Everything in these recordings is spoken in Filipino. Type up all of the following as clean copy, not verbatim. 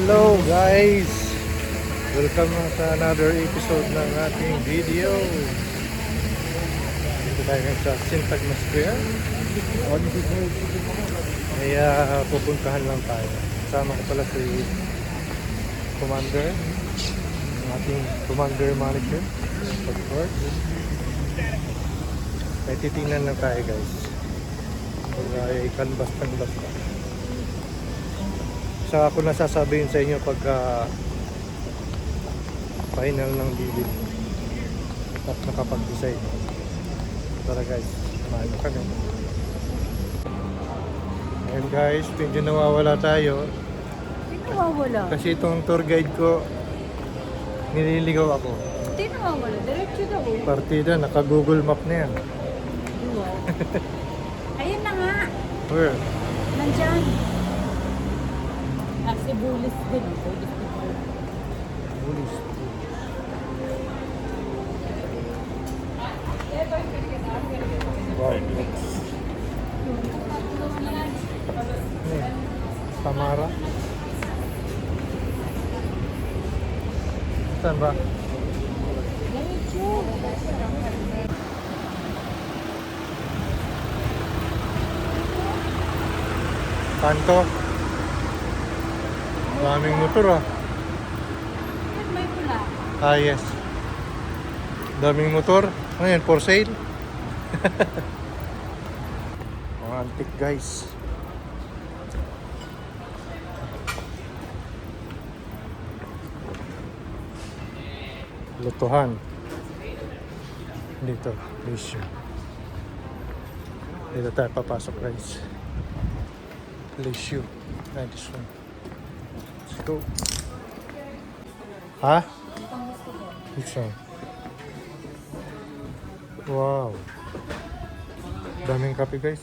Hello guys! Welcome sa another episode ng ating video. Dito tayo ngayon sa Syntagma Square. Ay pupuntahan lang tayo. Kasama ko pala si Commander, ang ating Commander Manager of course. Ay titingnan lang tayo guys. Kung ay canvas pa. Saka ako nasasabihin sa inyo pagka final ng bibig at nakapag-design. Tara guys, maano ka na. Ayun guys, medyo nawawala tayo. Hindi nawawala. Kasi itong tour guide ko, nililigaw ako. Hindi nawawala. Diretso daw. Partida, naka-Google Map na yan. Wow. Ayun na nga. Where? Nandyan. Si Bulis din. Bulis. Wow. Tamara. Saan ba? Diretso. Kanto. Daming motor ah. May pula. Ah yes. Daming motor. Ano yan? For sale? Mga antique guys. Lutuhan. Dito. Leisure. Dito tayo papasok guys. Leisure. This one. Let's go. Ha? Which one? Wow. Daming kape guys.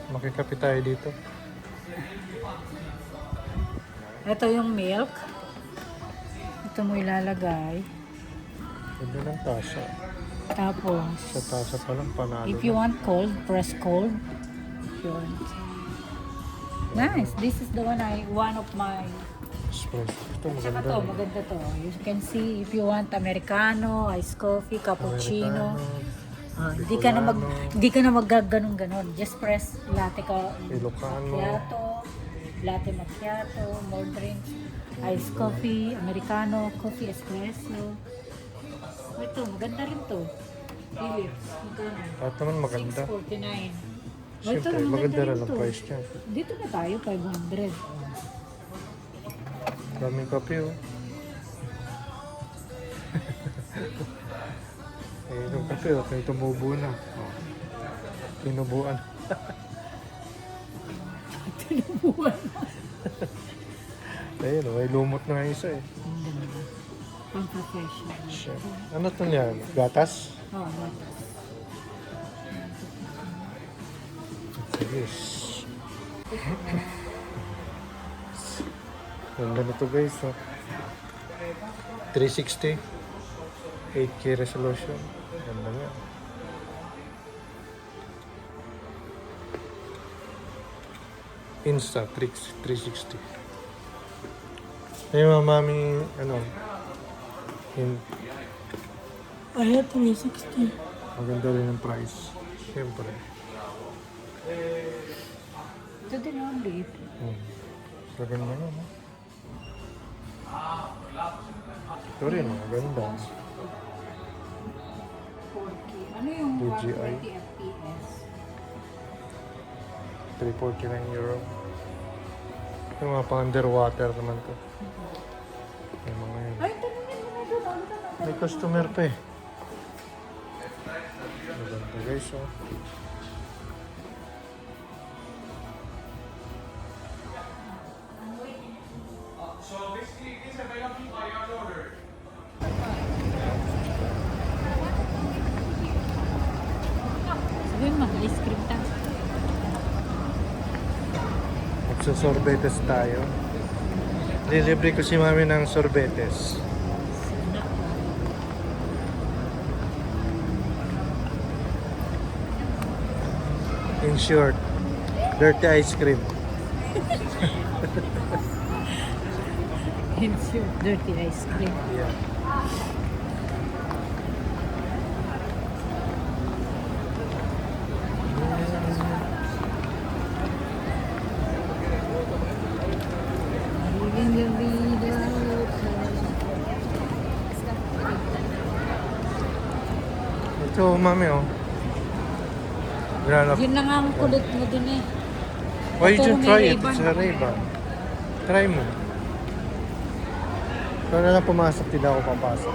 Makikape tayo dito. Ito yung milk. Ito mo ilalagay. Ganda ng tasa. Tapos, Sa tasa pa lang panalo. if you want cold, press cold. If you want. Nice. This is the one of my. Espresso. Ito Saka maganda. to, maganda to. You can see if you want Americano, iced coffee, cappuccino. Hindi ka na ganon. Just press latte ka. Ilocano. Latte macchiato, more drinks, iced coffee, Americano, coffee espresso. Ito, maganda rin to. Philips, magkano? Lahat naman maganda. 649. Siyempre, maganda rin ang price niya. Dito na tayo, 500. Daming kape oh. Eh, itong kape oh, kaya tumubo na. Oh. Tinubuan. Tinubuan. Ayun oh, may lumot na nga isa eh. Pang-professional. Shit. Ano to niyan? Gatas? Oo, gatas. Yes. Ganda nito guys oh. 360 8K resolution. Ganda nga. Insta 360. Ay mamaming ano Ayan, 360. maganda rin ang price. Siyempre. Ito din ang liit. Maganda nga no? Ito rin maganda. 4K. Ano yung DJI? 120 FPS? 349 euro. Yung mga pang underwater naman to. Yung mga yun. Ay, tanongin mo na doon. Ano ka May customer pa eh. Maganda guys oh. Sabihin mo, ice cream tayo. Magsasorbetes tayo. Lilibre ko si mami ng sorbetes. In short, dirty ice cream. It's your dirty ice cream. Yeah. Living the vida loca. Ito, mami, oh. Granap. Yun na nga ang kulit mo dun eh. Why you Pero don't may try it? Ray-Ban. It's a Ray-Ban. Try mo. Ikaw na lang pumasok, hindi ako papasok.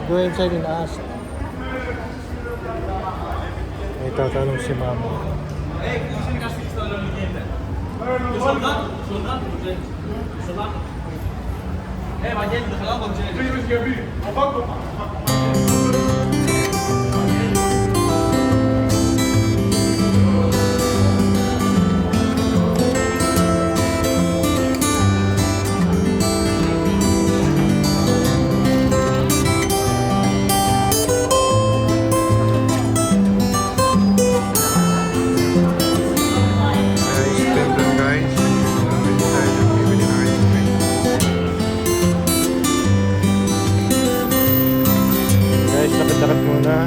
Go inside and ask. May tatanong si mama. Ice cream dun, guys. Bili tayo ng bibili ng ice cream. Guys, lakad-lakad muna.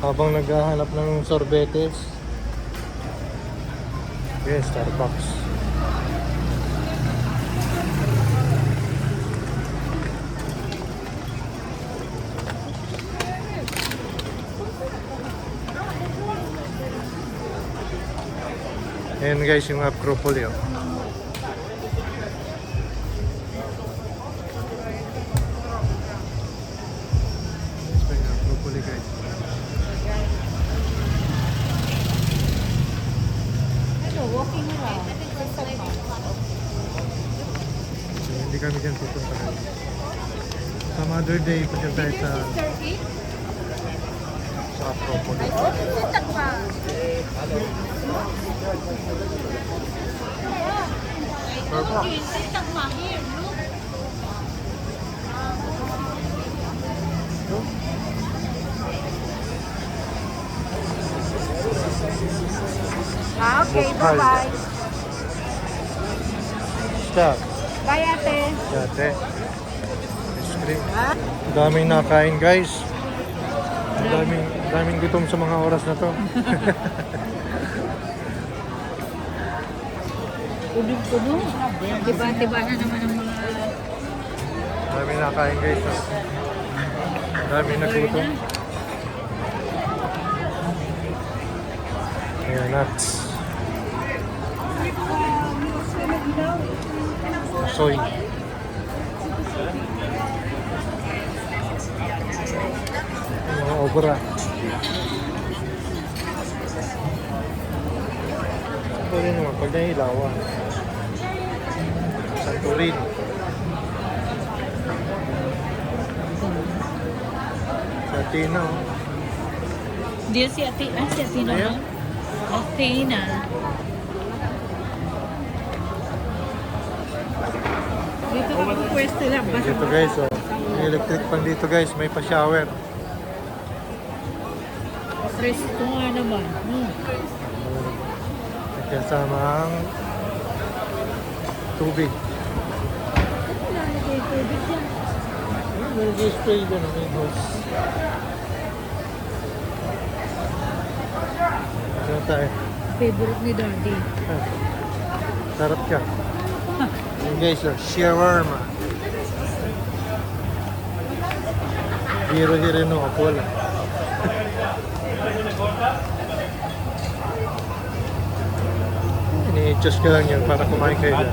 Habang naghahanap ng sorbetes. Yes, Starbucks. Ayan guys, yung Acropolis. Oh. Yes, pa yung Acropolis guys. Hello, walking around. So, hindi kami dyan pupunta guys. Some other day, punta tayo sa Acropolis. Okay, Bukal. bye-bye. Stop. Bye, ate. Dati. Ice cream. Ang daming nakain guys. Ang daming gutom sa mga oras na to. Puno-puno. Diba-diba na naman ang mga... Ang daming nakain guys. Oh. Ang daming nagutom. Ayan, nuts. Soy. Mga obra. Ito rin naman, pag nahilawan. Santorin. Sa Athena, oh. Hindi si ate. Ah, si ate Ayan. naman. Ate na. Dito ka po pwesto lang. Basta Dito guys, oh. May electric pan dito guys, may pa-shower. Presto nga naman. May kasama ang tubig. Lalagay tubig yan. May spray doon, may hose. Ano tayo? Favorite ni Daddy. Sarap ka. Yung guys, oh, shawarma. Hiro no, ako wala. Ini-adjust ka lang yun para kumain kayo dyan.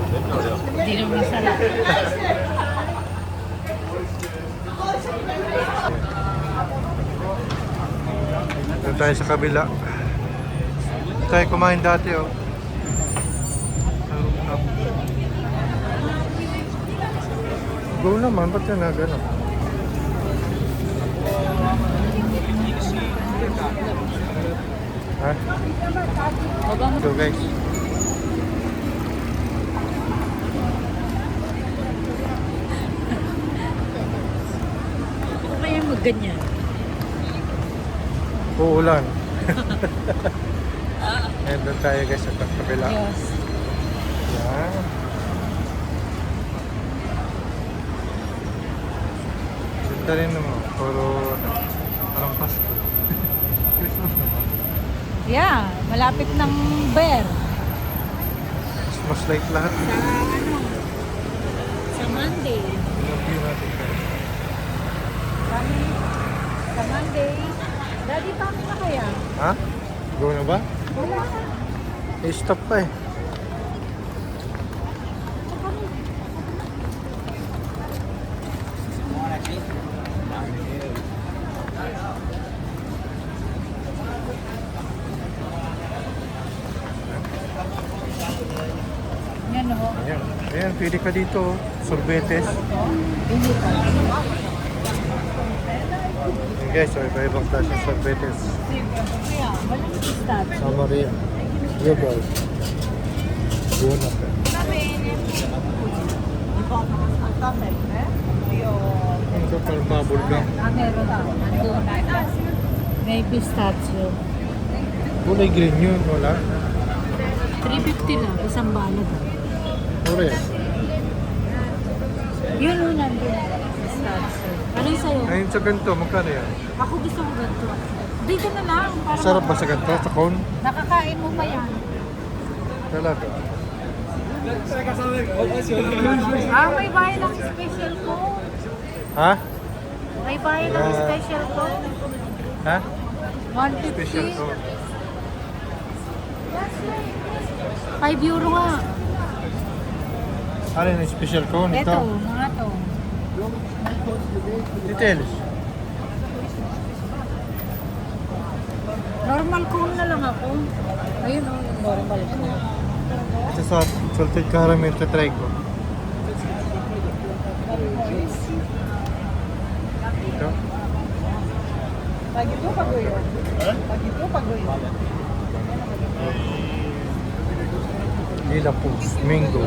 Hindi naman masarap. Doon tayo sa kabila. Doon tayo kumain dati, oh. Sa rooftop. Go naman, ba't yan na gano'n? Ha? Babang Go guys. Ano kaya magganyan? Uulan. Ayan, doon tayo guys sa kabila. Yes. Yan. Ganda rin naman. Pero parang Pasko. Christmas naman. Yeah, malapit ng bear. Christmas light lahat. Sa ano? Sa Monday. Pinag-view natin guys. Kami, sa Monday. Daddy, kami na kaya? Ha? Go na ba? Wala ka. Eh, stop pa eh. Yan o. Ayan. Ayan, pili ka dito. Sorbetes. Hindi pa. Ayan guys, so iba-ibang klaseng sorbetes. Kaya, walang start. Sa Maria. Yogurt. Buwan na pa. Ito parang bubble gum. Meron daw. Nandun. May pistachio. Kulay green yun, wala? 350 lang. Isang balot. Ore. Yun o, nandun. Pistachio. Anong sa'yo? Ayun sa ganito, magkano yan? Ako gusto ko ganito. Dito na lang. Para Sarap ba sa ganito? Sa cone? Nakakain mo pa yan. Talaga. May bahay ng special ko. Ha? May bahay ng Ah. special ko. Ha? 150. Special cone. 5 euro nga. Ano yung special cone? Ito, Ito. mga to. Details. Normal cone na lang ako. Ayun o, yung normal cone. Ito sa salted caramel, try ko. Ito. Pag ito, pagoyo. Pag ito, pagoyo. Lila Pools, mango,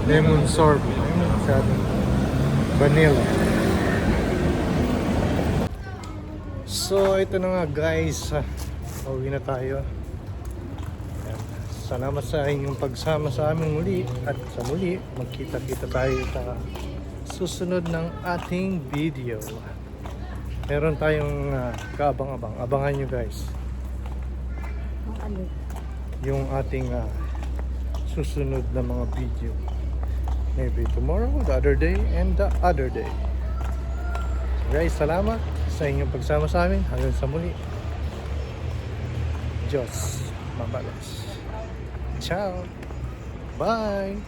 lemon sorbet, masyadong vanilla. So ito na nga guys, pauwi na tayo. Ayan. Salamat sa inyong pagsama sa amin muli at sa muli magkita-kita tayo sa susunod ng ating video. Meron tayong kaabang-abang, abangan nyo guys Ano? yung ating susunod na mga video. Maybe tomorrow, the other day, and the other day. So guys, salamat sa inyong pagsama sa amin. Hanggang sa muli. Diyos mabalos. Ciao. Bye.